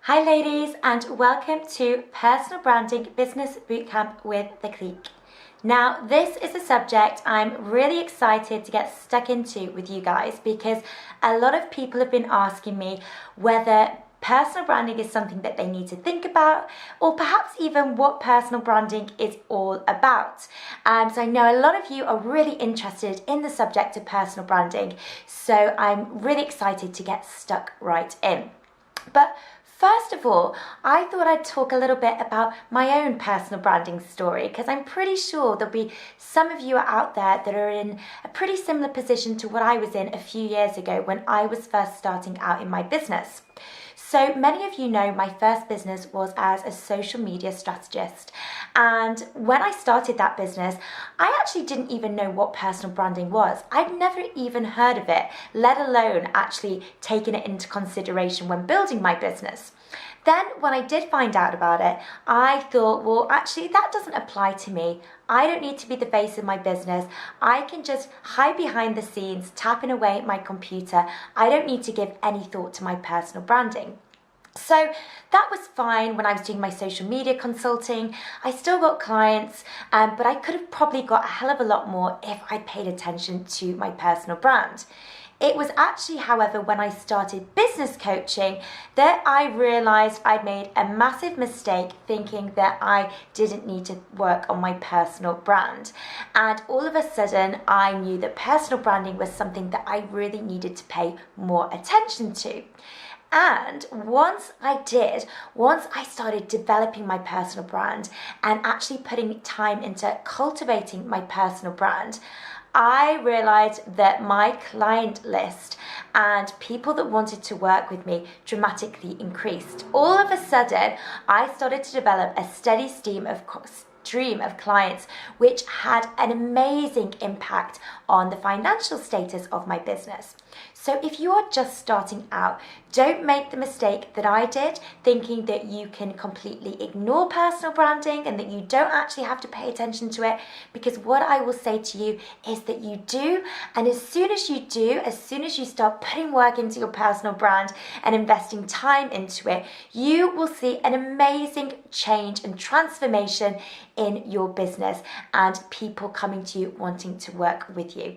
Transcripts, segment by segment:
Hi ladies, and welcome to Personal Branding Business Bootcamp with the Clique. Now, this is a subject I'm really excited to get stuck into with you guys because a lot of people have been asking me whether personal branding is something that they need to think about, or perhaps even what personal branding is all about. So I know a lot of you are really interested in the subject of personal branding, so I'm really excited to get stuck right in. But first of all, I thought I'd talk a little bit about my own personal branding story because I'm pretty sure there'll be some of you out there that are in a pretty similar position to what I was in a few years ago when I was first starting out in my business. So many of you know my first business was as a social media strategist. And when I started that business, I actually didn't even know what personal branding was. I'd never even heard of it, let alone actually taken it into consideration when building my business. Then when I did find out about it, I thought, well, actually that doesn't apply to me. I don't need to be the face of my business. I can just hide behind the scenes, tapping away at my computer. I don't need to give any thought to my personal branding. So that was fine when I was doing my social media consulting. I still got clients, but I could have probably got a hell of a lot more if I paid attention to my personal brand. It was actually, however, when I started business coaching that I realized I'd made a massive mistake thinking that I didn't need to work on my personal brand. And all of a sudden, I knew that personal branding was something that I really needed to pay more attention to. And once I started developing my personal brand and actually putting time into cultivating my personal brand, I realized that my client list and people that wanted to work with me dramatically increased. All of a sudden, I started to develop a steady stream of clients, which had an amazing impact on the financial status of my business. So if you are just starting out, don't make the mistake that I did, thinking that you can completely ignore personal branding and that you don't actually have to pay attention to it, because what I will say to you is that you do. And as soon as you start putting work into your personal brand and investing time into it, you will see an amazing change and transformation in your business and people coming to you wanting to work with you.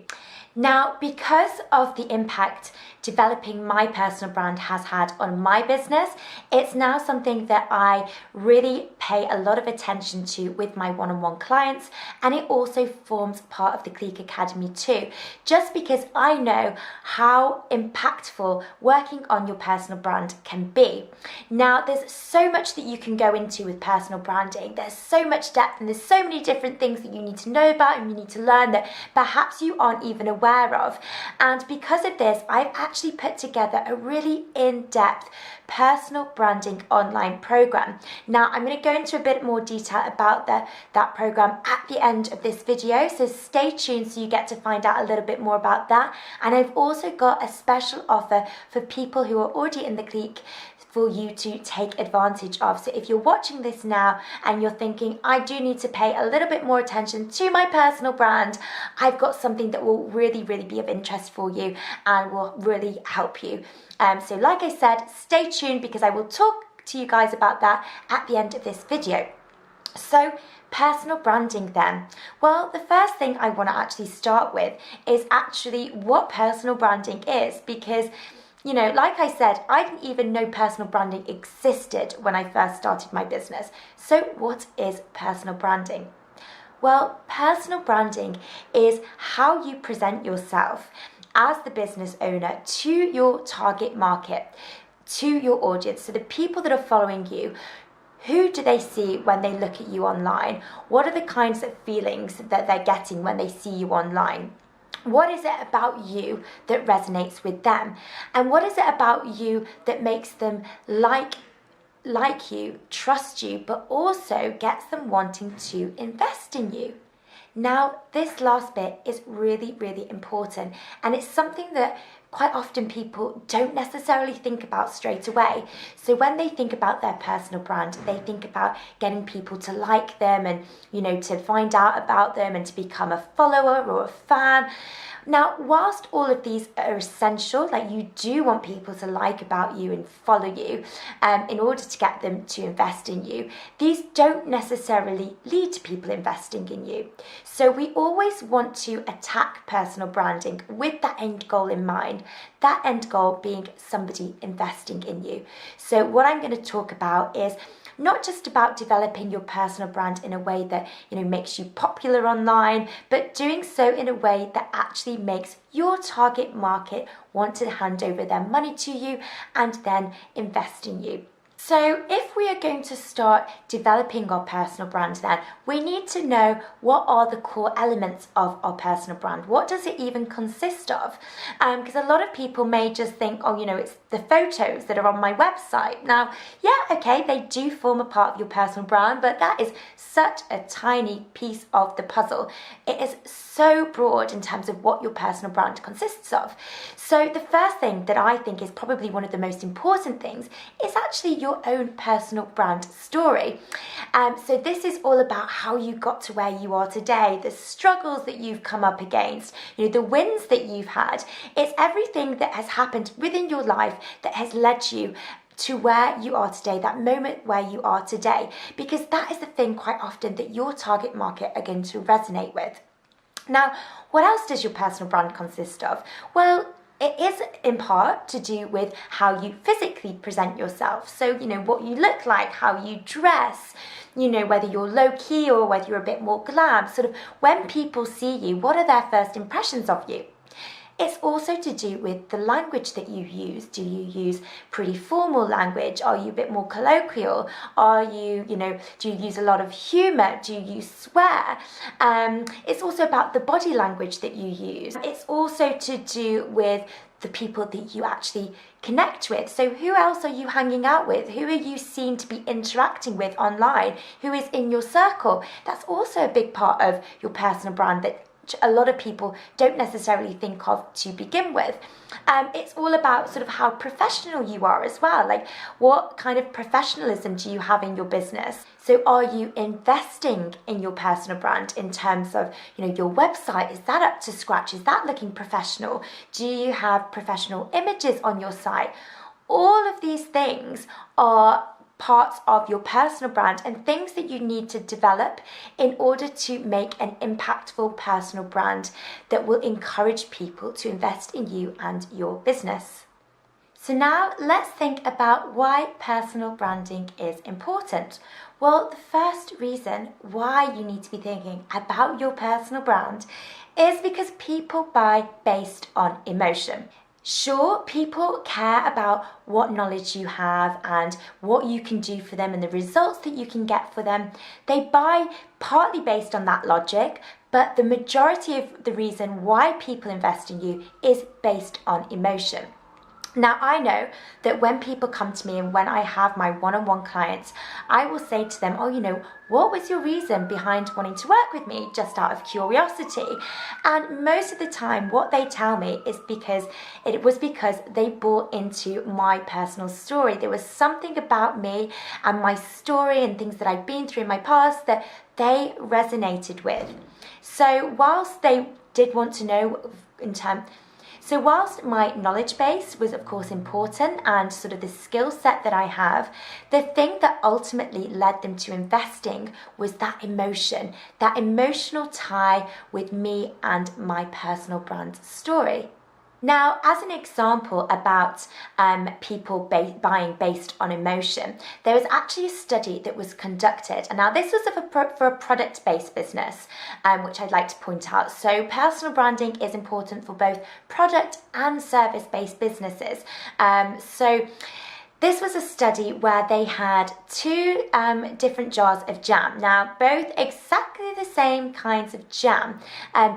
Now, because of the impact developing my personal brand has had on my business, it's now something that I really pay a lot of attention to with my one-on-one clients, and it also forms part of the Clique Academy too, just because I know how impactful working on your personal brand can be. Now, there's so much that you can go into with personal branding. There's so much depth and there's so many different things that you need to know about and you need to learn that perhaps you aren't even aware of. And because of this, I've actually put together a really in-depth personal branding online program. Now, I'm going to go into a bit more detail about that program at the end of this video, so stay tuned so you get to find out a little bit more about that. And I've also got a special offer for people who are already in the clique for you to take advantage of. So if you're watching this now and you're thinking, I do need to pay a little bit more attention to my personal brand, I've got something that will really, really be of interest for you and will really help you. So like I said, stay tuned because I will talk to you guys about that at the end of this video. So personal branding then. Well, the first thing I want to actually start with is actually what personal branding is, because you know, like I said, I didn't even know personal branding existed when I first started my business. So what is personal branding? Well, personal branding is how you present yourself as the business owner to your target market, to your audience. So the people that are following you, who do they see when they look at you online? What are the kinds of feelings that they're getting when they see you online? What is it about you that resonates with them? And what is it about you that makes them like you, trust you, but also gets them wanting to invest in you? Now, this last bit is really, really important, and it's something that quite often people don't necessarily think about straight away. So when they think about their personal brand, they think about getting people to like them and, to find out about them and to become a follower or a fan. Now, whilst all of these are essential, like you do want people to like about you and follow you in order to get them to invest in you, these don't necessarily lead to people investing in you. So we always want to attack personal branding with that end goal in mind, that end goal being somebody investing in you. So what I'm going to talk about is not just about developing your personal brand in a way that makes you popular online, but doing so in a way that actually makes your target market want to hand over their money to you and then invest in you. So if we are going to start developing our personal brand, then we need to know what are the core elements of our personal brand. What does it even consist of? Because a lot of people may just think, it's the photos that are on my website. Now, yeah, okay, they do form a part of your personal brand, but that is such a tiny piece of the puzzle. It is so broad in terms of what your personal brand consists of. So the first thing that I think is probably one of the most important things is actually your own personal brand story. So this is all about how you got to where you are today, the struggles that you've come up against, the wins that you've had. It's everything that has happened within your life that has led you to where you are today, that moment where you are today, because that is the thing quite often that your target market are going to resonate with. Now, what else does your personal brand consist of? Well, it is in part to do with how you physically present yourself. So, what you look like, how you dress, whether you're low key or whether you're a bit more glam. Sort of when people see you, what are their first impressions of you? It's also to do with the language that you use. Do you use pretty formal language? Are you a bit more colloquial? Are you, do you use a lot of humor? Do you swear? It's also about the body language that you use. It's also to do with the people that you actually connect with. So who else are you hanging out with? Who are you seen to be interacting with online? Who is in your circle? That's also a big part of your personal brand that a lot of people don't necessarily think of to begin with. It's all about sort of how professional you are as well. Like, what kind of professionalism do you have in your business? So are you investing in your personal brand in terms of, your website? Is that up to scratch? Is that looking professional? Do you have professional images on your site? All of these things are parts of your personal brand and things that you need to develop in order to make an impactful personal brand that will encourage people to invest in you and your business. So now let's think about why personal branding is important. Well, the first reason why you need to be thinking about your personal brand is because people buy based on emotion. Sure, people care about what knowledge you have and what you can do for them and the results that you can get for them. They buy partly based on that logic, but the majority of the reason why people invest in you is based on emotion. Now, I know that when people come to me and when I have my one-on-one clients, I will say to them, what was your reason behind wanting to work with me, just out of curiosity? And most of the time, what they tell me is because they bought into my personal story. There was something about me and my story and things that I'd been through in my past that they resonated with. So whilst they did want to know So whilst my knowledge base was of course important and sort of the skill set that I have, the thing that ultimately led them to investing was that emotion, that emotional tie with me and my personal brand story. Now, as an example about people buying based on emotion, there was actually a study that was conducted, and now this was for a product-based business, which I'd like to point out. So personal branding is important for both product and service-based businesses. This was a study where they had two different jars of jam. Now, both exactly the same kinds of jam,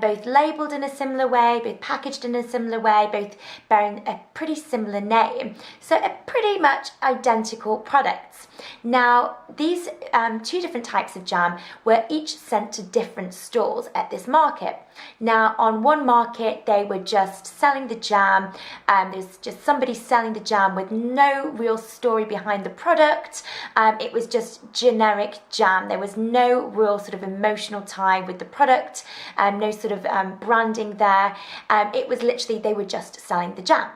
both labelled in a similar way, both packaged in a similar way, both bearing a pretty similar name. So pretty much identical products. Now, these two different types of jam were each sent to different stalls at this market. Now, on one market, they were just selling the jam. There's just somebody selling the jam with no real story behind the product. It was just generic jam. There was no real sort of emotional tie with the product, no sort of branding there. It was literally, they were just selling the jam.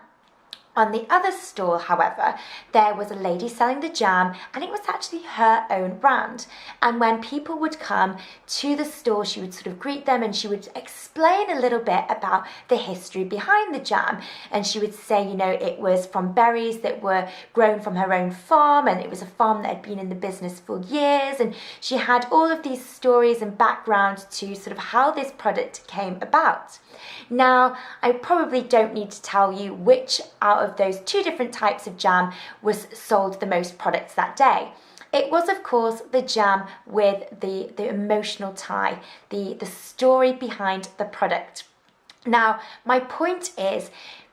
On the other store, however, there was a lady selling the jam, and it was actually her own brand. And when people would come to the store, she would sort of greet them and she would explain a little bit about the history behind the jam. And she would say, you know, it was from berries that were grown from her own farm, and it was a farm that had been in the business for years. And she had all of these stories and background to sort of how this product came about. Now, I probably don't need to tell you which out of those two different types of jam was sold the most products that day. It was, of course, the jam with the emotional tie, the story behind the product. Now, my point is,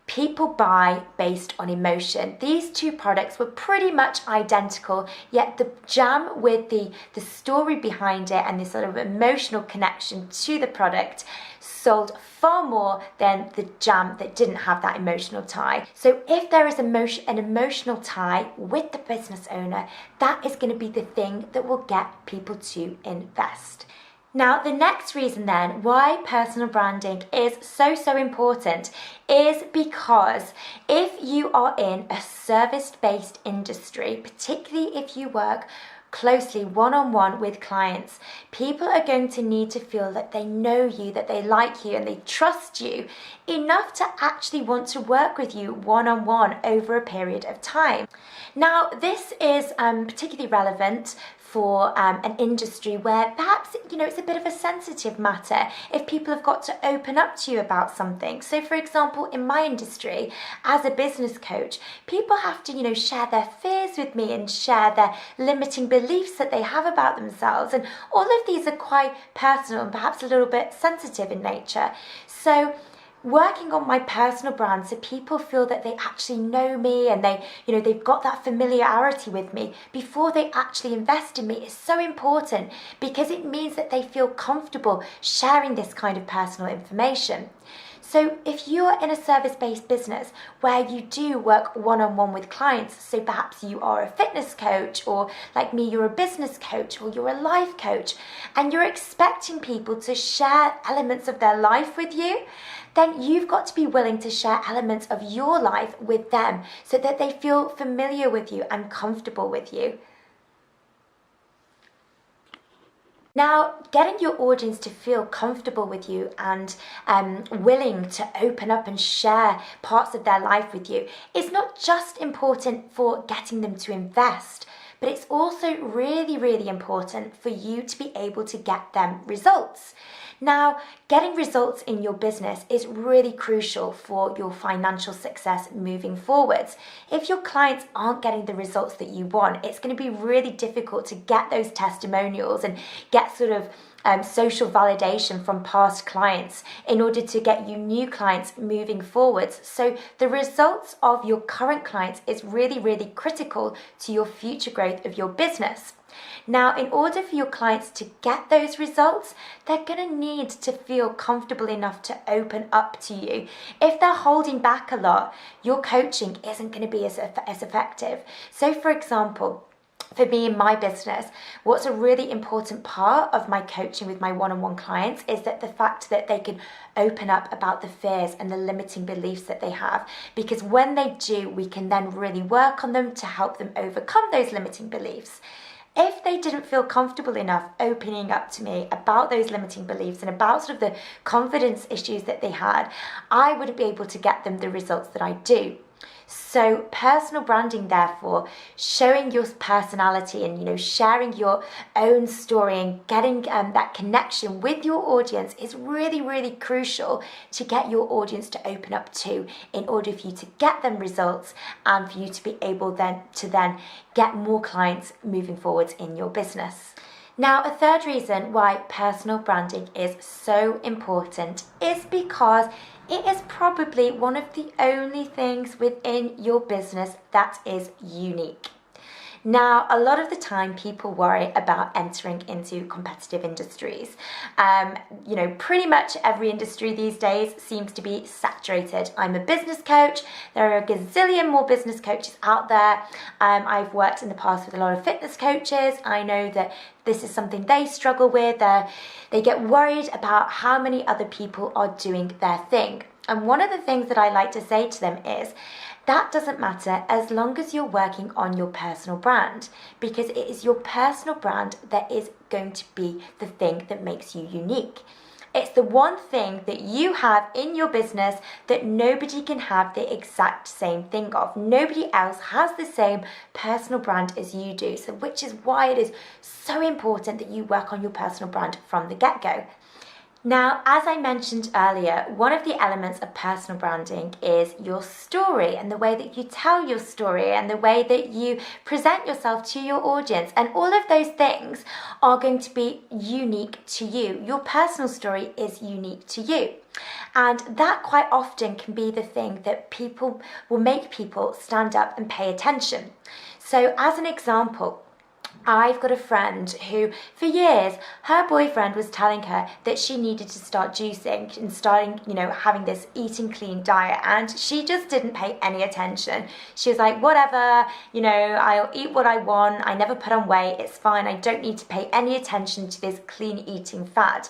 people buy based on emotion. These two products were pretty much identical, yet the jam with the story behind it and this sort of emotional connection to the product sold far more than the jam that didn't have that emotional tie. So if there is an emotional tie with the business owner, that is going to be the thing that will get people to invest. Now, the next reason then why personal branding is so important is because if you are in a service-based industry, particularly if you work closely one-on-one with clients, people are going to need to feel that they know you, that they like you, and they trust you enough to actually want to work with you one-on-one over a period of time. Now, this is particularly relevant for an industry where perhaps, you know, it's a bit of a sensitive matter if people have got to open up to you about something. So for example, in my industry, as a business coach, people have to, you know, share their fears with me and share their limiting beliefs that they have about themselves. And all of these are quite personal and perhaps a little bit sensitive in nature. So working on my personal brand so people feel that they actually know me and they've got that familiarity with me before they actually invest in me is so important, because it means that they feel comfortable sharing this kind of personal information. So if you're in a service-based business where you do work one-on-one with clients, so perhaps you are a fitness coach, or like me, you're a business coach, or you're a life coach, and you're expecting people to share elements of their life with you, then you've got to be willing to share elements of your life with them so that they feel familiar with you and comfortable with you. Now, getting your audience to feel comfortable with you and willing to open up and share parts of their life with you is not just important for getting them to invest, but it's also really, really important for you to be able to get them results. Now, getting results in your business is really crucial for your financial success moving forwards. If your clients aren't getting the results that you want, it's going to be really difficult to get those testimonials and get sort of social validation from past clients in order to get you new clients moving forwards. So the results of your current clients is really, really critical to your future growth of your business. Now, in order for your clients to get those results, they're going to need to feel comfortable enough to open up to you. If they're holding back a lot, your coaching isn't going to be as effective. So, for example, for me in my business, what's a really important part of my coaching with my one-on-one clients is that the fact that they can open up about the fears and the limiting beliefs that they have. Because when they do, we can then really work on them to help them overcome those limiting beliefs. If they didn't feel comfortable enough opening up to me about those limiting beliefs and about sort of the confidence issues that they had, I wouldn't be able to get them the results that I do. So personal branding, therefore, showing your personality and sharing your own story and getting that connection with your audience is really, really crucial to get your audience to open up to, in order for you to get them results and for you to be able then to get more clients moving forwards in your business. Now, a third reason why personal branding is so important is because it is probably one of the only things within your business that is unique. Now, a lot of the time people worry about entering into competitive industries. Pretty much every industry these days seems to be saturated. I'm a business coach. There are a gazillion more business coaches out there. I've worked in the past with a lot of fitness coaches. I know that this is something they struggle with. They get worried about how many other people are doing their thing. And one of the things that I like to say to them is, that doesn't matter as long as you're working on your personal brand, because it is your personal brand that is going to be the thing that makes you unique. It's the one thing that you have in your business that nobody can have the exact same thing of. Nobody else has the same personal brand as you do. So which is why it is so important that you work on your personal brand from the get-go. Now, as I mentioned earlier, one of the elements of personal branding is your story and the way that you tell your story and the way that you present yourself to your audience. And all of those things are going to be unique to you. Your personal story is unique to you. And that quite often can be the thing that will make people stand up and pay attention. So as an example, I've got a friend who, for years, her boyfriend was telling her that she needed to start juicing and starting, having this eating clean diet, and she just didn't pay any attention. She was like, whatever, I'll eat what I want. I never put on weight. It's fine. I don't need to pay any attention to this clean eating fad.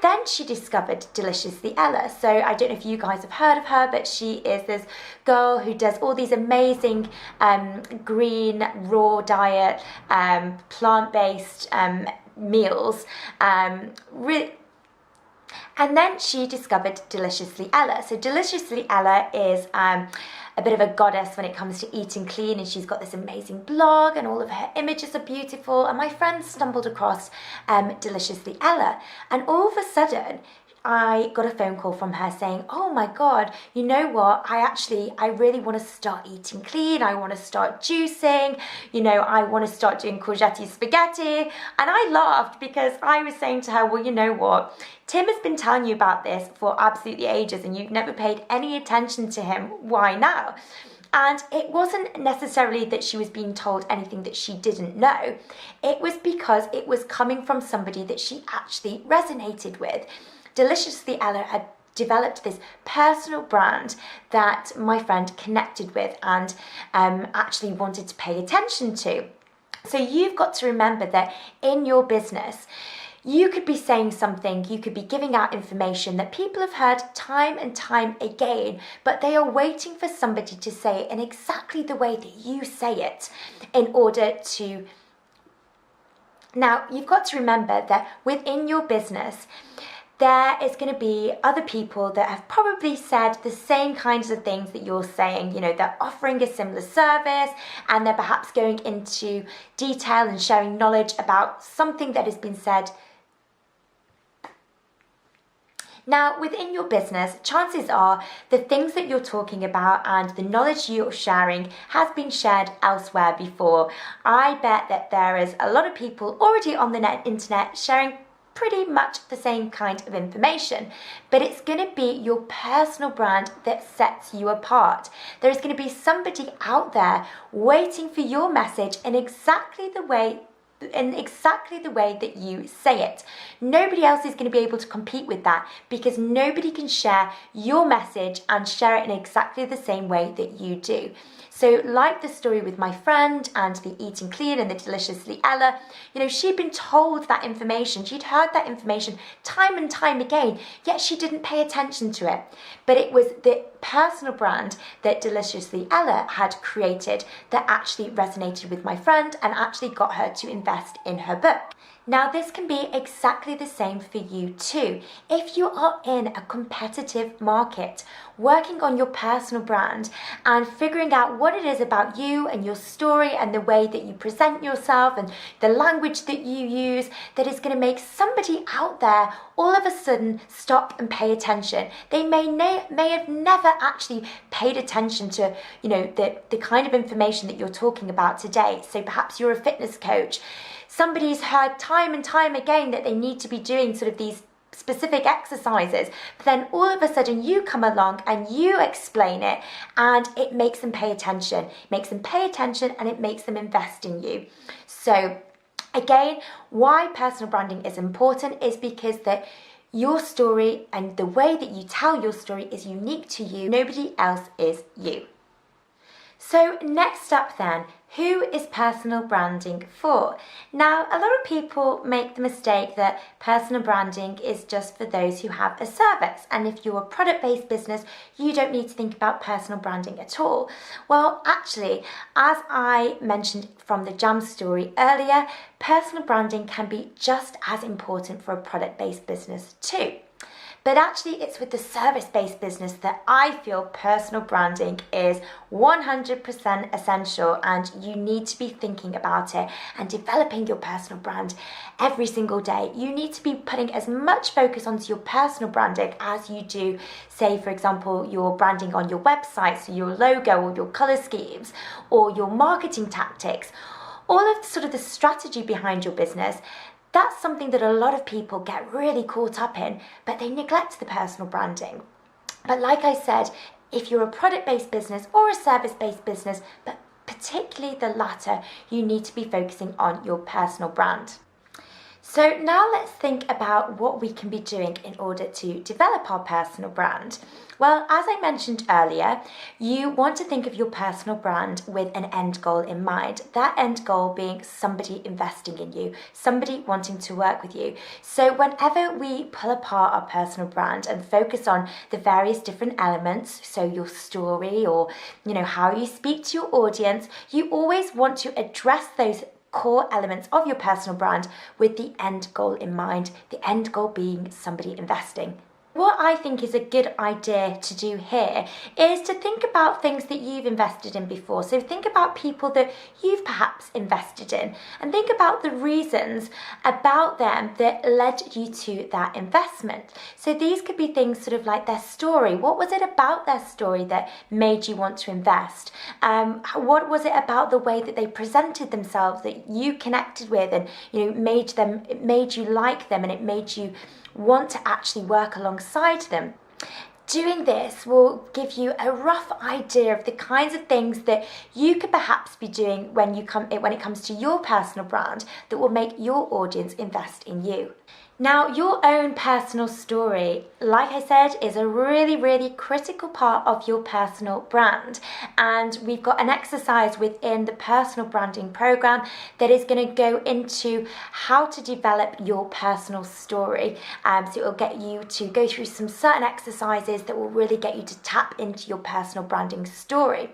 Then she discovered Deliciously Ella. So I don't know if you guys have heard of her, but she is this girl who does all these amazing green, raw diet, plant-based meals. And then she discovered Deliciously Ella. So Deliciously Ella is a bit of a goddess when it comes to eating clean, and she's got this amazing blog and all of her images are beautiful. And my friend stumbled across Deliciously Ella, and all of a sudden I got a phone call from her saying, oh my God, you know what? I really want to start eating clean. I want to start juicing. I want to start doing courgette spaghetti. And I laughed because I was saying to her, well, you know what? Tim has been telling you about this for absolutely ages and you've never paid any attention to him. Why now? And it wasn't necessarily that she was being told anything that she didn't know. It was because it was coming from somebody that she actually resonated with. Deliciously Ella had developed this personal brand that my friend connected with and actually wanted to pay attention to. So you've got to remember that in your business, you could be saying something, you could be giving out information that people have heard time and time again, but they are waiting for somebody to say it in exactly the way that you say it in order to... Now, you've got to remember that within your business, there is going to be other people that have probably said the same kinds of things that you're saying. They're offering a similar service and they're perhaps going into detail and sharing knowledge about something that has been said. Now, within your business, chances are the things that you're talking about and the knowledge you're sharing has been shared elsewhere before. I bet that there is a lot of people already on the internet sharing pretty much the same kind of information, but it's going to be your personal brand that sets you apart. There is going to be somebody out there waiting for your message in exactly the way that you say it. Nobody else is going to be able to compete with that because nobody can share your message and share it in exactly the same way that you do. So like the story with my friend and the eating clean and the Deliciously Ella, she'd been told that information. She'd heard that information time and time again, yet she didn't pay attention to it. But it was the personal brand that Deliciously Ella had created that actually resonated with my friend and actually got her to invest in her book. Now, this can be exactly the same for you too. If you are in a competitive market, working on your personal brand and figuring out what it is about you and your story and the way that you present yourself and the language that you use that is going to make somebody out there all of a sudden stop and pay attention. They may have never actually paid attention to, the kind of information that you're talking about today. So perhaps you're a fitness coach. Somebody's heard time and time again that they need to be doing sort of these specific exercises, but then all of a sudden you come along and you explain it, and it makes them pay attention. It makes them pay attention and it makes them invest in you. So again, why personal branding is important is because that your story and the way that you tell your story is unique to you. Nobody else is you. So next up then, who is personal branding for? Now, a lot of people make the mistake that personal branding is just for those who have a service. And if you're a product-based business, you don't need to think about personal branding at all. Well, actually, as I mentioned from the jam story earlier, personal branding can be just as important for a product-based business too. But actually, it's with the service-based business that I feel personal branding is 100% essential, and you need to be thinking about it and developing your personal brand every single day. You need to be putting as much focus onto your personal branding as you do, say, for example, your branding on your website, so your logo or your color schemes or your marketing tactics, all of sort of the strategy behind your business. That's something that a lot of people get really caught up in, but they neglect the personal branding. But like I said, if you're a product-based business or a service-based business, but particularly the latter, you need to be focusing on your personal brand. So now let's think about what we can be doing in order to develop our personal brand. Well, as I mentioned earlier, you want to think of your personal brand with an end goal in mind. That end goal being somebody investing in you, somebody wanting to work with you. So whenever we pull apart our personal brand and focus on the various different elements, so your story or, how you speak to your audience, you always want to address those core elements of your personal brand with the end goal in mind, the end goal being somebody investing. What I think is a good idea to do here is to think about things that you've invested in before. So think about people that you've perhaps invested in and think about the reasons about them that led you to that investment. So these could be things sort of like their story. What was it about their story that made you want to invest? What was it about the way that they presented themselves that you connected with and it made you like them and it made you want to actually work alongside them? Doing this will give you a rough idea of the kinds of things that you could perhaps be doing when it comes to your personal brand that will make your audience invest in you. Now, your own personal story, like I said, is a really, really critical part of your personal brand. And we've got an exercise within the personal branding program that is going to go into how to develop your personal story. So it will get you to go through some certain exercises that will really get you to tap into your personal branding story.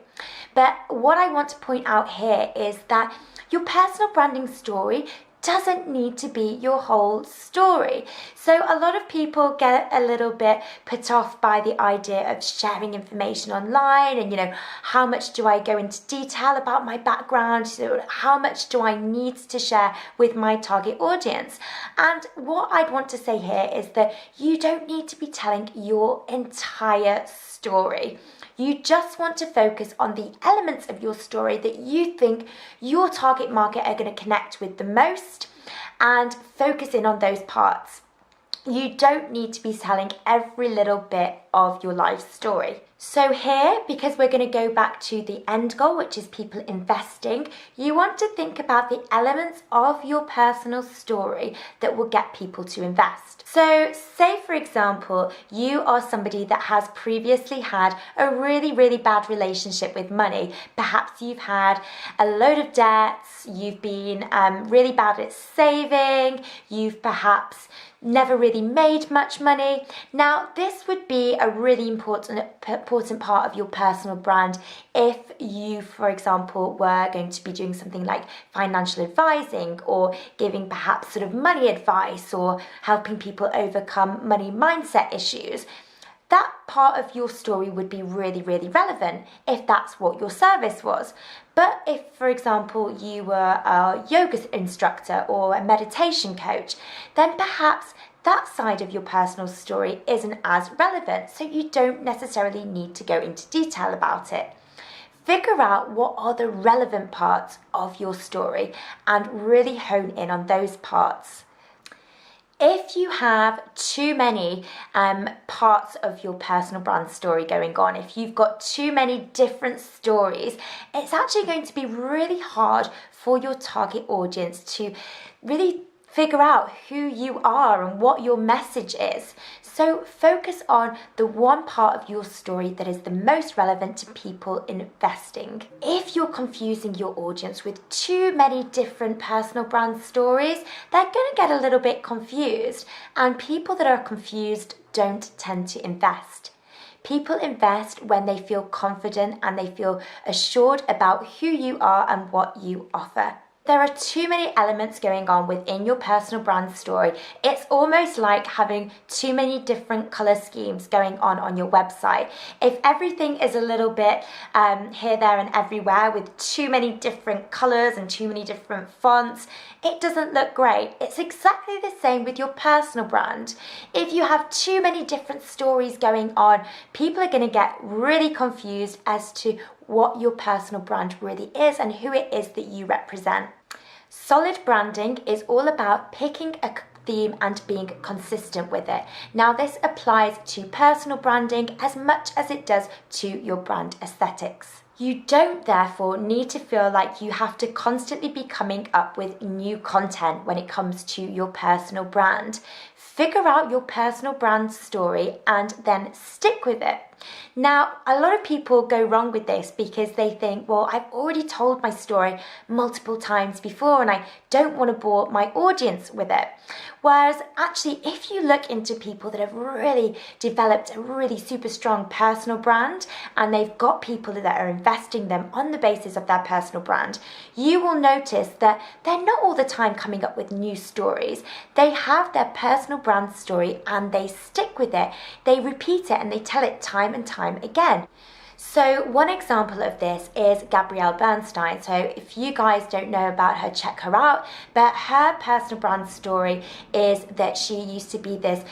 But what I want to point out here is that your personal branding story doesn't need to be your whole story. So a lot of people get a little bit put off by the idea of sharing information online and, how much do I go into detail about my background? So how much do I need to share with my target audience? And what I'd want to say here is that you don't need to be telling your entire story. You just want to focus on the elements of your story that you think your target market are going to connect with the most and focus in on those parts. You don't need to be telling every little bit of your life story. So here, because we're going to go back to the end goal, which is people investing, you want to think about the elements of your personal story that will get people to invest. So say, for example, you are somebody that has previously had a really, really bad relationship with money. Perhaps you've had a load of debts, you've been really bad at saving, you've perhaps never really made much money. Now, this would be a really important part of your personal brand if you, for example, were going to be doing something like financial advising or giving perhaps sort of money advice or helping people overcome money mindset issues. That part of your story would be really, really relevant if that's what your service was. But if, for example, you were a yoga instructor or a meditation coach, then perhaps that side of your personal story isn't as relevant, so you don't necessarily need to go into detail about it. Figure out what are the relevant parts of your story and really hone in on those parts. If you have too many parts of your personal brand story going on, if you've got too many different stories, it's actually going to be really hard for your target audience to really figure out who you are and what your message is. So focus on the one part of your story that is the most relevant to people investing. If you're confusing your audience with too many different personal brand stories, they're going to get a little bit confused, and people that are confused don't tend to invest. People invest when they feel confident and they feel assured about who you are and what you offer. There are too many elements going on within your personal brand story. It's almost like having too many different color schemes going on your website. If everything is a little bit here, there, and everywhere with too many different colors and too many different fonts, it doesn't look great. It's exactly the same with your personal brand. If you have too many different stories going on, people are going to get really confused as to what your personal brand really is and who it is that you represent. Solid branding is all about picking a theme and being consistent with it. Now, this applies to personal branding as much as it does to your brand aesthetics. You don't therefore need to feel like you have to constantly be coming up with new content when it comes to your personal brand. Figure out your personal brand story and then stick with it. Now, a lot of people go wrong with this because they think, well, I've already told my story multiple times before and I don't want to bore my audience with it. Whereas actually, if you look into people that have really developed a really super strong personal brand and they've got people that are investing them on the basis of their personal brand, you will notice that they're not all the time coming up with new stories. They have their personal brand story and they stick with it. They repeat it and they tell it time and time again. So one example of this is Gabrielle Bernstein. So if you guys don't know about her, check her out. But her personal brand story is that she used to be this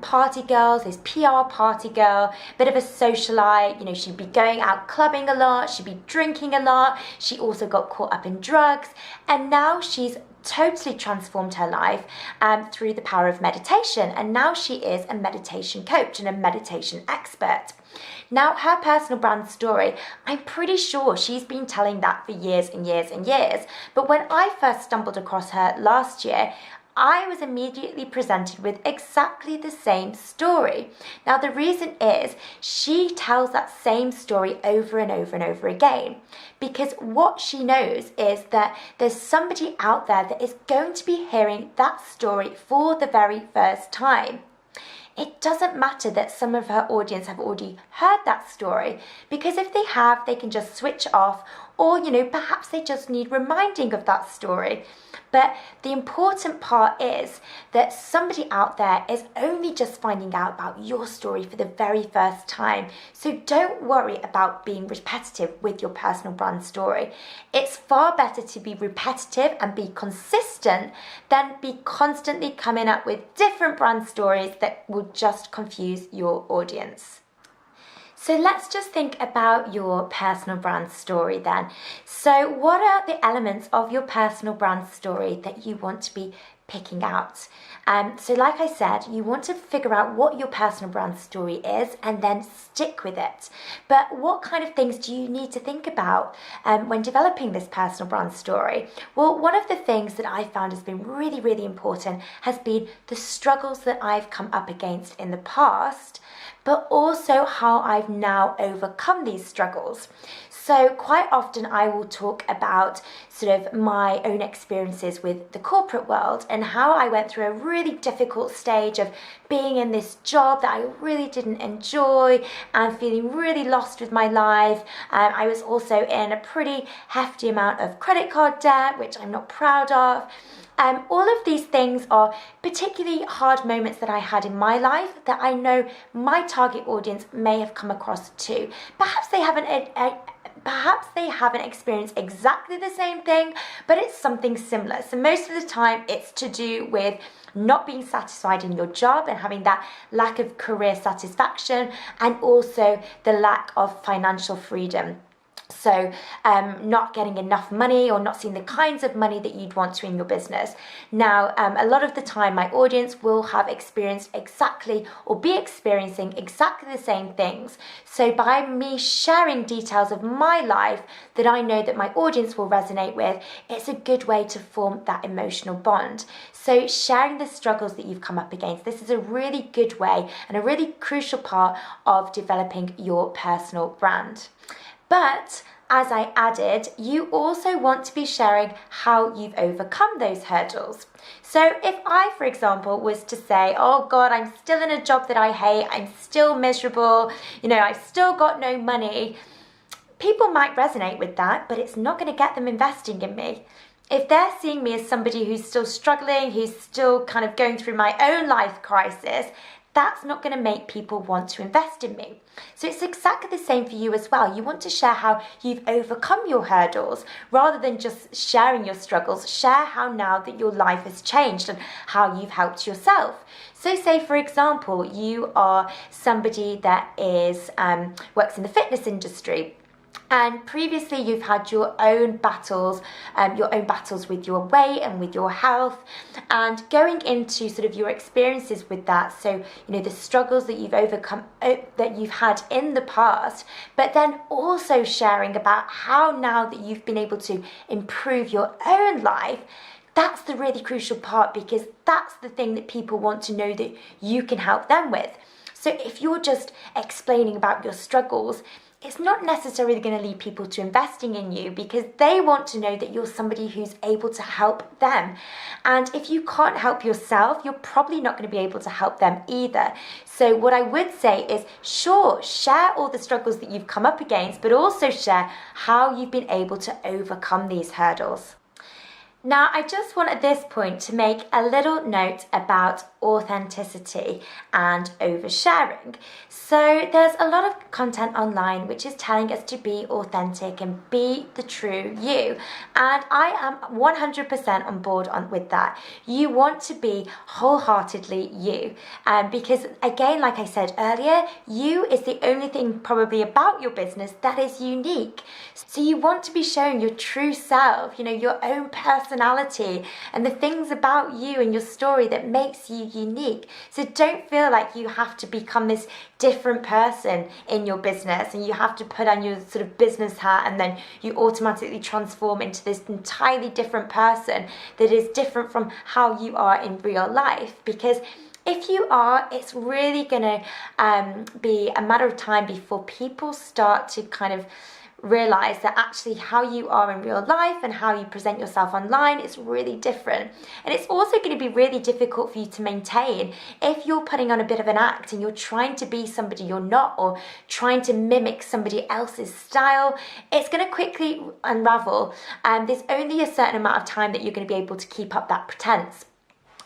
party girl, this PR party girl, bit of a socialite. You know, she'd be going out clubbing a lot, she'd be drinking a lot. She also got caught up in drugs. And now she's totally transformed her life through the power of meditation. And now she is a meditation coach and a meditation expert. Now, her personal brand story, I'm pretty sure she's been telling that for years and years and years. But when I first stumbled across her last year, I was immediately presented with exactly the same story. Now, the reason is she tells that same story over and over and over again, because what she knows is that there's somebody out there that is going to be hearing that story for the very first time. It doesn't matter that some of her audience have already heard that story, because if they have, they can just switch off, or, you know, perhaps they just need reminding of that story. But the important part is that somebody out there is only just finding out about your story for the very first time. So don't worry about being repetitive with your personal brand story. It's far better to be repetitive and be consistent than be constantly coming up with different brand stories that will just confuse your audience. So let's just think about your personal brand story then. So what are the elements of your personal brand story that you want to be picking out? So like I said, you want to figure out what your personal brand story is and then stick with it. But what kind of things do you need to think about when developing this personal brand story? Well, one of the things that I found has been really, really important has been the struggles that I've come up against in the past, but also how I've now overcome these struggles. So quite often I will talk about sort of my own experiences with the corporate world and how I went through a really difficult stage of being in this job that I really didn't enjoy and feeling really lost with my life. I was also in a pretty hefty amount of credit card debt, which I'm not proud of. All of these things are particularly hard moments that I had in my life that I know my target audience may have come across too. Perhaps they haven't experienced exactly the same thing, but it's something similar. So most of the time it's to do with not being satisfied in your job and having that lack of career satisfaction, and also the lack of financial freedom. So not getting enough money or not seeing the kinds of money that you'd want to in your business. Now, a lot of the time my audience will have experienced exactly or be experiencing exactly the same things. So by me sharing details of my life that I know that my audience will resonate with, it's a good way to form that emotional bond. So sharing the struggles that you've come up against, this is a really good way and a really crucial part of developing your personal brand. But as I added, you also want to be sharing how you've overcome those hurdles. So if I, for example, was to say, oh God, I'm still in a job that I hate, I'm still miserable, I've still got no money, people might resonate with that, but it's not going to get them investing in me. If they're seeing me as somebody who's still struggling, who's still kind of going through my own life crisis, that's not going to make people want to invest in me. So it's exactly the same for you as well. You want to share how you've overcome your hurdles rather than just sharing your struggles. Share how now that your life has changed and how you've helped yourself. So say, for example, you are somebody that is works in the fitness industry. And previously you've had your own battles with your weight and with your health, and going into sort of your experiences with that. So, the struggles that you've overcome, that you've had in the past, but then also sharing about how now that you've been able to improve your own life. That's the really crucial part, because that's the thing that people want to know that you can help them with. So if you're just explaining about your struggles, it's not necessarily going to lead people to investing in you, because they want to know that you're somebody who's able to help them. And if you can't help yourself, you're probably not going to be able to help them either. So what I would say is, sure, share all the struggles that you've come up against, but also share how you've been able to overcome these hurdles. Now, I just want at this point to make a little note about authenticity and oversharing. So there's a lot of content online which is telling us to be authentic and be the true you. And I am 100% on board with that. You want to be wholeheartedly you. Because again, like I said earlier, you is the only thing probably about your business that is unique. So you want to be showing your true self, your own personality and the things about you and your story that makes you unique. So don't feel like you have to become this different person in your business and you have to put on your sort of business hat and then you automatically transform into this entirely different person that is different from how you are in real life. Because if you are, it's really going to be a matter of time before people start to kind of realize that actually how you are in real life and how you present yourself online is really different. And it's also going to be really difficult for you to maintain if you're putting on a bit of an act and you're trying to be somebody you're not, or trying to mimic somebody else's style. It's going to quickly unravel, and there's only a certain amount of time that you're going to be able to keep up that pretense.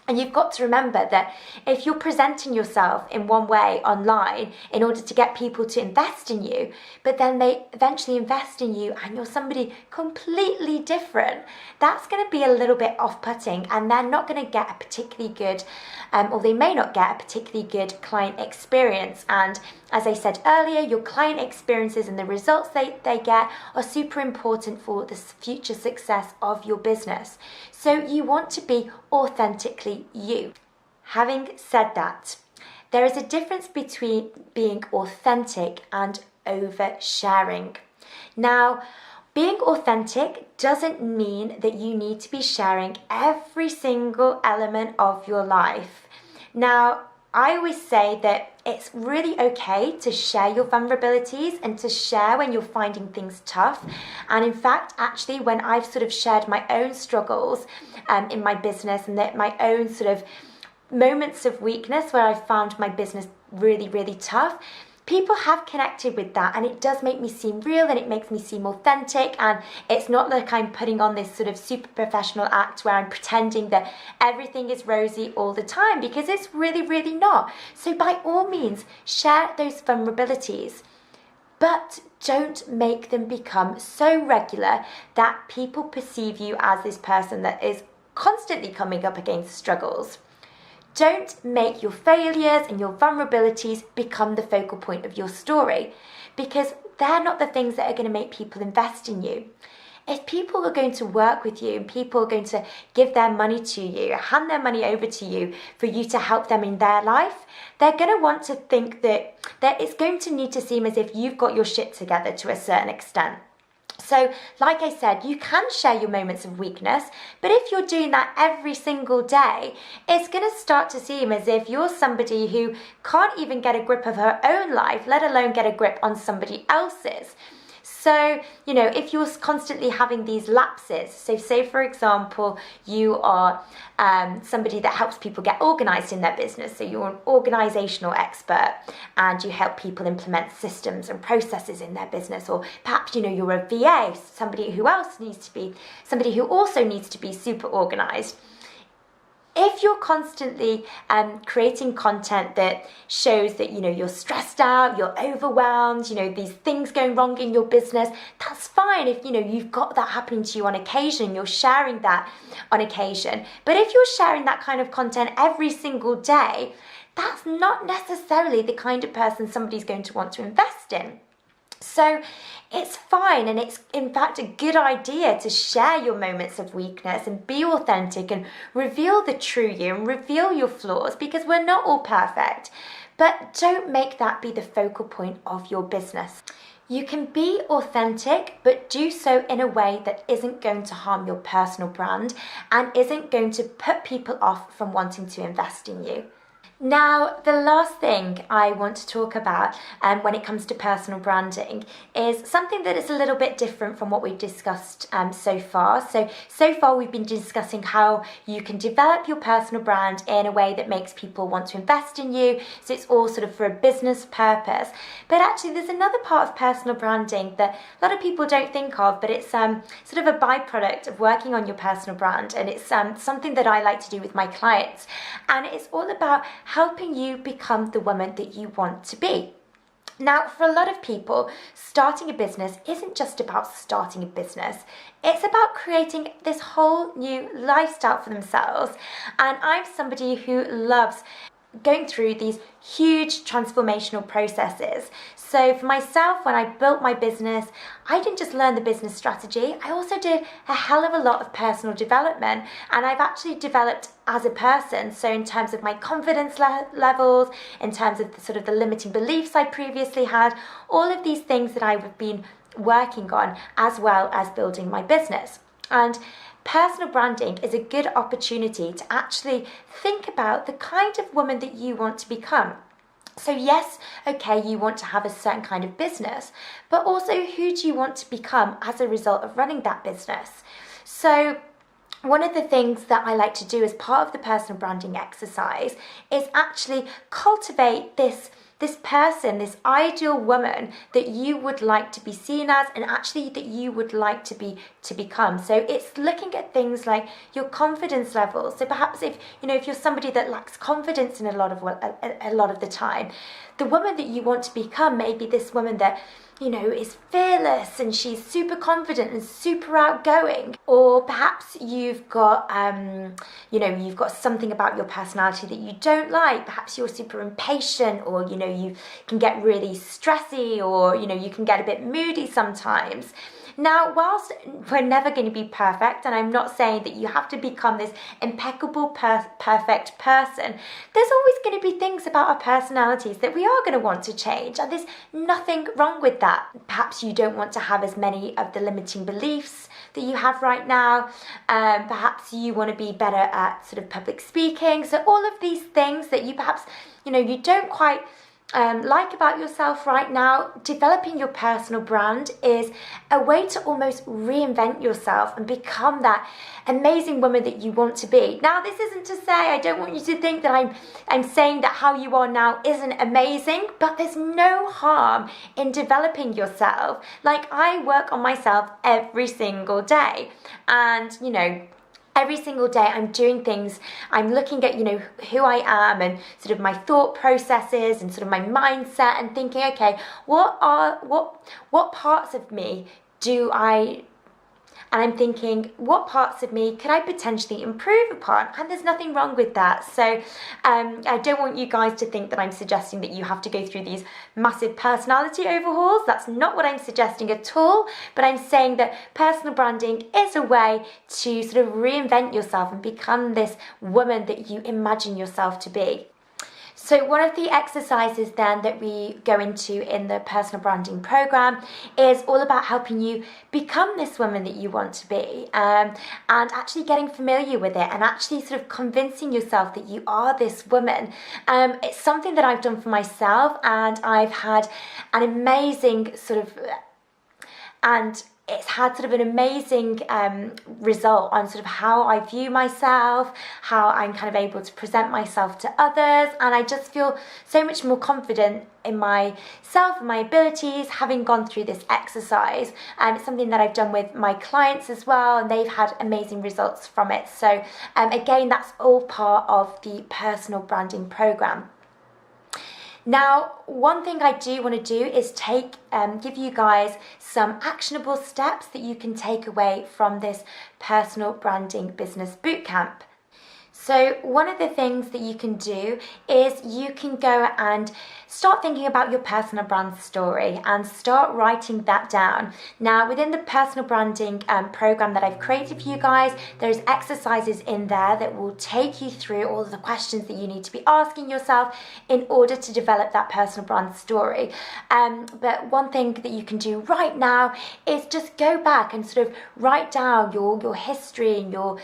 And you've got to remember that if you're presenting yourself in one way online in order to get people to invest in you, but then they eventually invest in you and you're somebody completely different, that's going to be a little bit off-putting, and they're not going to get a particularly good, or they may not get a particularly good client experience. And as I said earlier, your client experiences and the results they get are super important for the future success of your business. So you want to be authentically you. Having said that, there is a difference between being authentic and oversharing. Now, being authentic doesn't mean that you need to be sharing every single element of your life. Now, I always say that it's really okay to share your vulnerabilities and to share when you're finding things tough. And in fact, actually, when I've sort of shared my own struggles in my business and that my own sort of moments of weakness where I found my business really, really tough, people have connected with that, and it does make me seem real and it makes me seem authentic, and it's not like I'm putting on this sort of super professional act where I'm pretending that everything is rosy all the time, because it's really, really not. So by all means, share those vulnerabilities, but don't make them become so regular that people perceive you as this person that is constantly coming up against struggles. Don't make your failures and your vulnerabilities become the focal point of your story, because they're not the things that are going to make people invest in you. If people are going to work with you and people are going to give their money to you, hand their money over to you for you to help them in their life, they're going to want to think that it's going to need to seem as if you've got your shit together to a certain extent. So, like I said, you can share your moments of weakness, but if you're doing that every single day, it's going to start to seem as if you're somebody who can't even get a grip of her own life, let alone get a grip on somebody else's. So, if you're constantly having these lapses, so say, for example, you are somebody that helps people get organized in their business. So you're an organizational expert and you help people implement systems and processes in their business. Or perhaps, you're a VA, somebody who also needs to be super organized. If you're constantly creating content that shows that, you're stressed out, you're overwhelmed, these things going wrong in your business, that's fine if, you've got that happening to you on occasion, you're sharing that on occasion. But if you're sharing that kind of content every single day, that's not necessarily the kind of person somebody's going to want to invest in. So it's fine, and it's in fact a good idea to share your moments of weakness and be authentic and reveal the true you and reveal your flaws, because we're not all perfect. But don't make that be the focal point of your business. You can be authentic, but do so in a way that isn't going to harm your personal brand and isn't going to put people off from wanting to invest in you. Now, the last thing I want to talk about when it comes to personal branding is something that is a little bit different from what we've discussed so far. So far we've been discussing how you can develop your personal brand in a way that makes people want to invest in you. So it's all sort of for a business purpose. But actually there's another part of personal branding that a lot of people don't think of, but it's sort of a byproduct of working on your personal brand. And it's something that I like to do with my clients. And it's all about helping you become the woman that you want to be. Now, for a lot of people, starting a business isn't just about starting a business. It's about creating this whole new lifestyle for themselves. And I'm somebody who loves going through these huge transformational processes. So for myself, when I built my business, I didn't just learn the business strategy, I also did a hell of a lot of personal development, and I've actually developed as a person. So in terms of my confidence levels, in terms of the limiting beliefs I previously had, all of these things that I've been working on as well as building my business. And personal branding is a good opportunity to actually think about the kind of woman that you want to become. So yes, okay, you want to have a certain kind of business, but also who do you want to become as a result of running that business? So one of the things that I like to do as part of the personal branding exercise is actually cultivate this person, this ideal woman that you would like to be seen as, and actually that you would like to become. So it's looking at things like your confidence levels. So perhaps if you're somebody that lacks confidence in a lot of the time, the woman that you want to become may be this woman that is fearless and she's super confident and super outgoing. Or perhaps you've got something about your personality that you don't like. Perhaps you're super impatient, or you can get really stressy, or you can get a bit moody sometimes. Now, whilst we're never going to be perfect, and I'm not saying that you have to become this impeccable, perfect person, there's always going to be things about our personalities that we are going to want to change, and there's nothing wrong with that. Perhaps you don't want to have as many of the limiting beliefs that you have right now. Perhaps you want to be better at public speaking. So all of these things that you perhaps, you don't quite like about yourself right now, developing your personal brand is a way to almost reinvent yourself and become that amazing woman that you want to be. Now, this isn't to say, I don't want you to think that I'm saying that how you are now isn't amazing, but there's no harm in developing yourself. Like, I work on myself every single day, and every single day I'm doing things, I'm looking at, who I am and my thought processes and my mindset, and thinking, okay, what parts of me do I and I'm thinking, what parts of me could I potentially improve upon? And there's nothing wrong with that. So I don't want you guys to think that I'm suggesting that you have to go through these massive personality overhauls. That's not what I'm suggesting at all. But I'm saying that personal branding is a way to sort of reinvent yourself and become this woman that you imagine yourself to be. So one of the exercises then that we go into in the personal branding program is all about helping you become this woman that you want to be, and actually getting familiar with it and actually sort of convincing yourself that you are this woman. It's something that I've done for myself, and I've had an amazing it's had sort of an amazing result on sort of how I view myself, how I'm kind of able to present myself to others, and I just feel so much more confident in myself and my abilities having gone through this exercise. And it's something that I've done with my clients as well, and they've had amazing results from it. So again, that's all part of the personal branding program. Now, one thing I do want to do is give you guys some actionable steps that you can take away from this personal branding business bootcamp. So one of the things that you can do is you can go and start thinking about your personal brand story and start writing that down. Now, within the personal branding program that I've created for you guys, there's exercises in there that will take you through all of the questions that you need to be asking yourself in order to develop that personal brand story. But one thing that you can do right now is just go back and sort of write down your history and your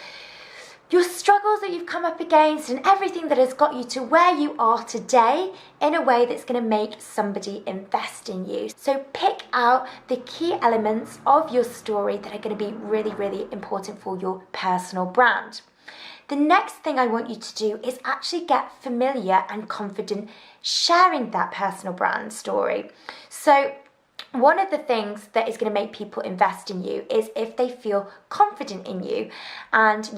struggles that you've come up against and everything that has got you to where you are today in a way that's going to make somebody invest in you. So pick out the key elements of your story that are going to be really, really important for your personal brand. The next thing I want you to do is actually get familiar and confident sharing that personal brand story. So one of the things that is going to make people invest in you is if they feel confident in you and,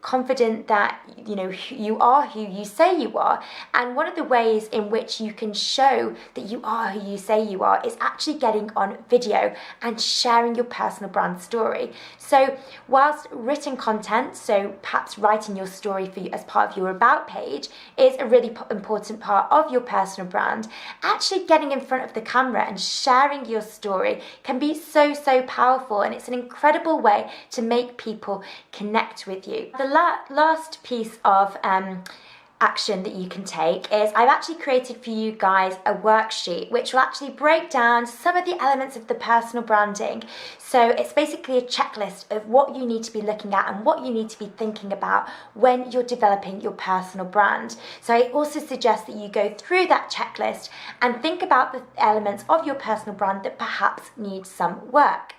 confident that, you are who you say you are. And one of the ways in which you can show that you are who you say you are is actually getting on video and sharing your personal brand story. So whilst written content, so perhaps writing your story for you as part of your about page is a really important part of your personal brand, actually getting in front of the camera and sharing your story can be so powerful, and it's an incredible way to make people connect with you. The last piece of action that you can take is I've actually created for you guys a worksheet which will actually break down some of the elements of the personal branding. So it's basically a checklist of what you need to be looking at and what you need to be thinking about when you're developing your personal brand. So I also suggest that you go through that checklist and think about the elements of your personal brand that perhaps need some work.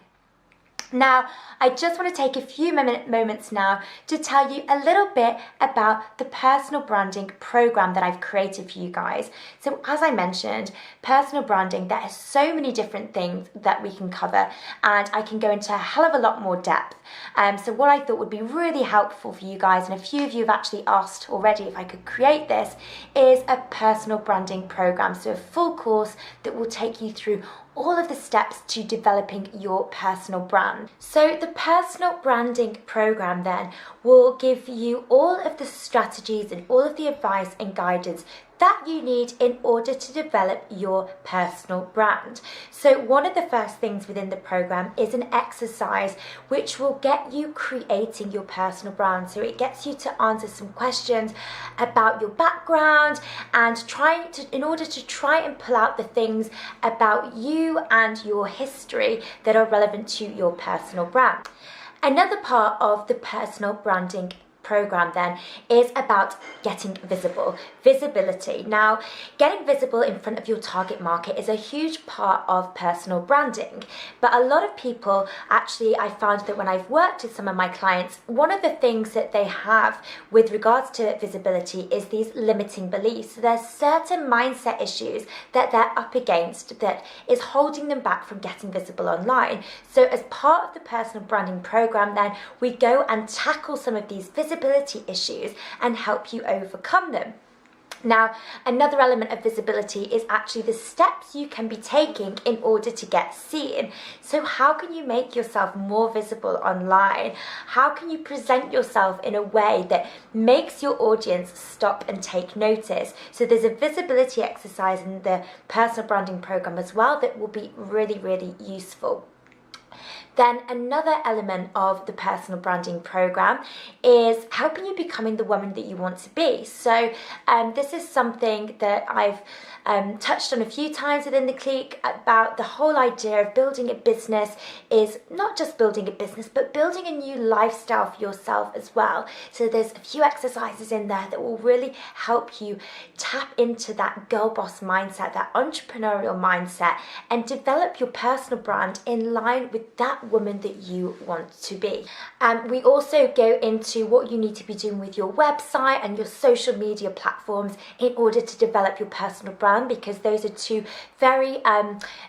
Now, I just want to take a few moments now to tell you a little bit about the personal branding program that I've created for you guys. So as I mentioned, personal branding, there are so many different things that we can cover, and I can go into a hell of a lot more depth. So what I thought would be really helpful for you guys, and a few of you have actually asked already if I could create this, is a personal branding program. So a full course that will take you through all of the steps to developing your personal brand. So the personal branding program then will give you all of the strategies and all of the advice and guidance that you need in order to develop your personal brand. So one of the first things within the program is an exercise which will get you creating your personal brand. So it gets you to answer some questions about your background and in order to try and pull out the things about you and your history that are relevant to your personal brand. Another part of the personal branding program then is about getting visibility. Now, getting visible in front of your target market is a huge part of personal branding, but a lot of people actually, I found that when I've worked with some of my clients, one of the things that they have with regards to visibility is these limiting beliefs. So there's certain mindset issues that they're up against that is holding them back from getting visible online. So as part of the personal branding program then, we go and tackle some of these visibility issues and help you overcome them. Now, another element of visibility is actually the steps you can be taking in order to get seen. So how can you make yourself more visible online? How can you present yourself in a way that makes your audience stop and take notice? So there's a visibility exercise in the personal branding program as well that will be really, really useful. Then another element of the personal branding program is helping you becoming the woman that you want to be. So this is something that I've touched on a few times within the clique about the whole idea of building a business is not just building a business, but building a new lifestyle for yourself as well. So there's a few exercises in there that will really help you tap into that girl boss mindset, that entrepreneurial mindset, and develop your personal brand in line with that woman that you want to be. We also go into what you need to be doing with your website and your social media platforms in order to develop your personal brand, because those are two very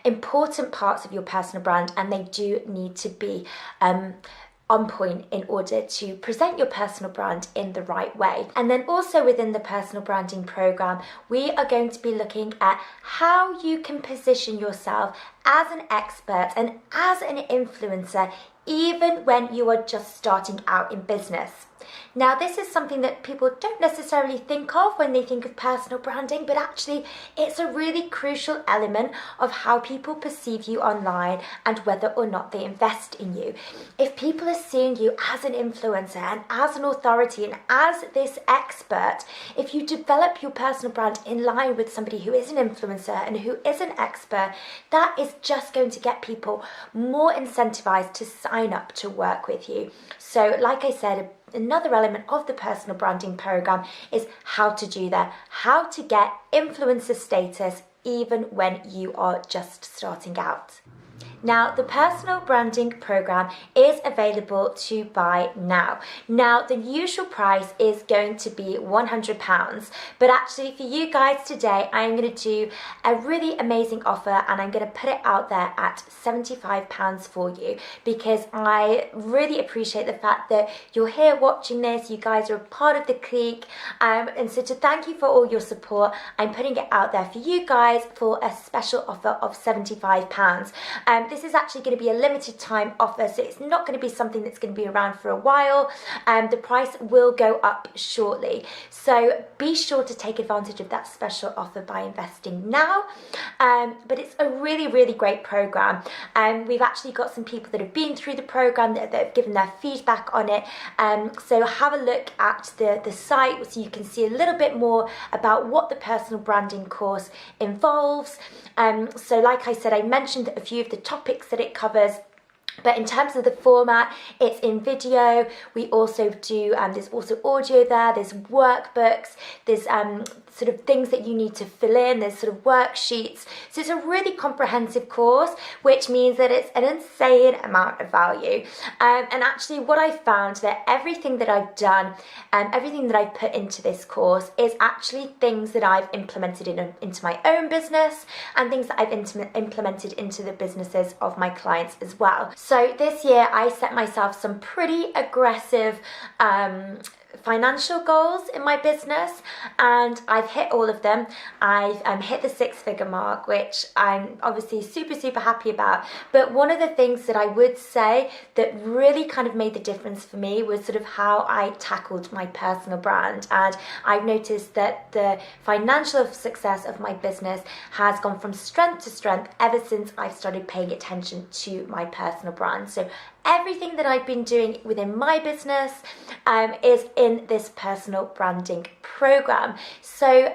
important parts of your personal brand, and they do need to be on point in order to present your personal brand in the right way. And then also within the personal branding program, we are going to be looking at how you can position yourself as an expert and as an influencer even when you are just starting out in business. Now, this is something that people don't necessarily think of when they think of personal branding, but actually it's a really crucial element of how people perceive you online and whether or not they invest in you. If people are seeing you as an influencer and as an authority and as this expert, if you develop your personal brand in line with somebody who is an influencer and who is an expert, that is just going to get people more incentivized to sign up to work with you. So like I said, another element of the personal branding program is how to do that, how to get influencer status even when you are just starting out. Now, the personal branding program is available to buy now. Now, the usual price is going to be £100, but actually for you guys today, I'm going to do a really amazing offer and I'm going to put it out there at £75 for you, because I really appreciate the fact that you're here watching this, you guys are a part of the clique, and so to thank you for all your support, I'm putting it out there for you guys for a special offer of £75. This is actually going to be a limited time offer, so it's not going to be something that's going to be around for a while. The price will go up shortly, so be sure to take advantage of that special offer by investing now. But it's a really, really great program, and we've actually got some people that have been through the program that have given their feedback on it. So have a look at the site so you can see a little bit more about what the personal branding course involves. So like I said, I mentioned a few of the topics that it covers, but in terms of the format, it's in video. We also do, there's also audio there, there's workbooks, there's sort of things that you need to fill in, there's sort of worksheets. So it's a really comprehensive course, which means that it's an insane amount of value. And actually what I found that everything that I've done and everything that I've put into this course is actually things that I've implemented into my own business and things that I've implemented into the businesses of my clients as well. So this year I set myself some pretty aggressive financial goals in my business, and I've hit all of them. I've hit the 6-figure mark, which I'm obviously super happy about. But one of the things that I would say that really kind of made the difference for me was sort of how I tackled my personal brand. And I've noticed that the financial success of my business has gone from strength to strength ever since I've started paying attention to my personal brand. So everything that I've been doing within my business is in this personal branding program. So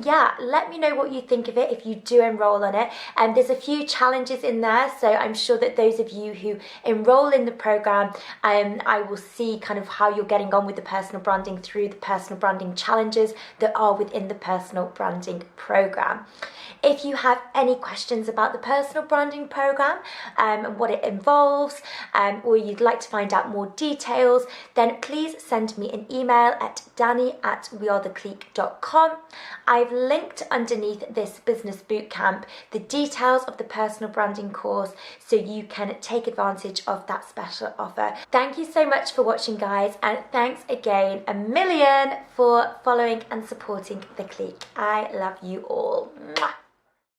yeah, let me know what you think of it if you do enroll on it. And there's a few challenges in there, so I'm sure that those of you who enroll in the program, I will see kind of how you're getting on with the personal branding through the personal branding challenges that are within the personal branding program. If you have any questions about the personal branding program and what it involves, or you'd like to find out more details, then please send me an an email at danny@wearetheclique.com. I've linked underneath this business bootcamp the details of the personal branding course so you can take advantage of that special offer. Thank you so much for watching, guys, and thanks again a million for following and supporting The Clique. I love you all. Mwah.